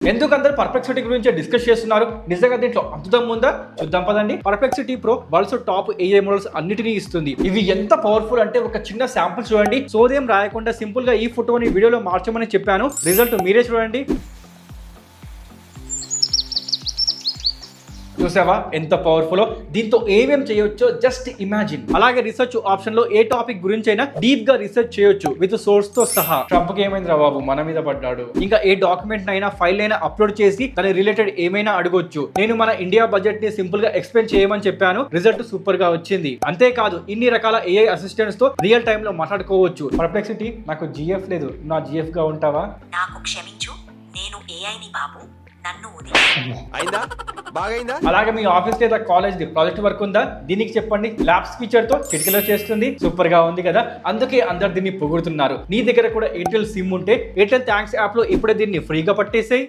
ఎందుకు అందరూ పర్ప్లెక్సిటీ గురించి డిస్కస్ చేస్తున్నారు? నిజంగా దీంట్లో అద్భుతం ఉందా? చూద్దాం పదండి. Perplexity pro world's top AI models అన్నిటినీ ఇస్తుంది. ఇవి ఎంత పవర్ఫుల్ అంటే ఒక చిన్న శాంపుల్ చూడండి. సోదేం రాయకుండా సింపుల్ గా ఈ ఫోటోని వీడియోలో మార్చమని చెప్పాను. రిజల్ట్ మీరే చూడండి. చూసావా ఎంత పవర్ఫుల్? దీంతో ఏమేం చేయొచ్చో జస్ట్ ఇమాజిన్. అలాగే రీసెర్చ్ ఆప్షన్ లో ఏ టాపిక్ గురించి అయినా డీప్ గా రీసెర్చ్ చేయొచ్చు విత్ సోర్స్ తో సహా. ట్రంప్ కి ఏమైంది రా బాబు, మన మీద పడ్డాడు. ఇంకా ఏ డాక్యుమెంట్ అయినా ఫైల్ అయినా అప్లోడ్ చేసి దాని రిలేటెడ్ ఏమైనా అడగొచ్చు. నేను మన ఇండియా బడ్జెట్ ని సింపుల్ గా ఎక్స్ప్లెయిన్ చేయమని చెప్పాను. రిజల్ట్ సూపర్ గా వచ్చింది. అంతేకాదు ఇన్ని రకాల AI అసిస్టెంట్స్ తో రియల్ టైమ్ లో మాట్లాడుకోవచ్చు. పర్ప్లెక్సిటీ నాకు GF లేదు, నా GF గా ఉంటావా? నాకు క్షమించు, నేను ఏఐని బాబు, నన్ను అయిందా? బాగైందా? అలాగే మీ ఆఫీస్ లేదా కాలేజ్ ప్రాజెక్ట్ వర్క్ ఉందా? దీనికి చెప్పండి. ల్యాబ్స్ ఫీచర్ తో చిటికలో చేస్తుంది. సూపర్ గా ఉంది కదా? అందుకే అందరు దీన్ని పొగుడుతున్నారు. నీ దగ్గర కూడా ఎయిర్టెల్ సిమ్ ఉంటే ఎయిర్టెల్ థ్యాంక్స్ యాప్ లో ఇప్పుడే దీన్ని ఫ్రీగా పట్టేసేయ్.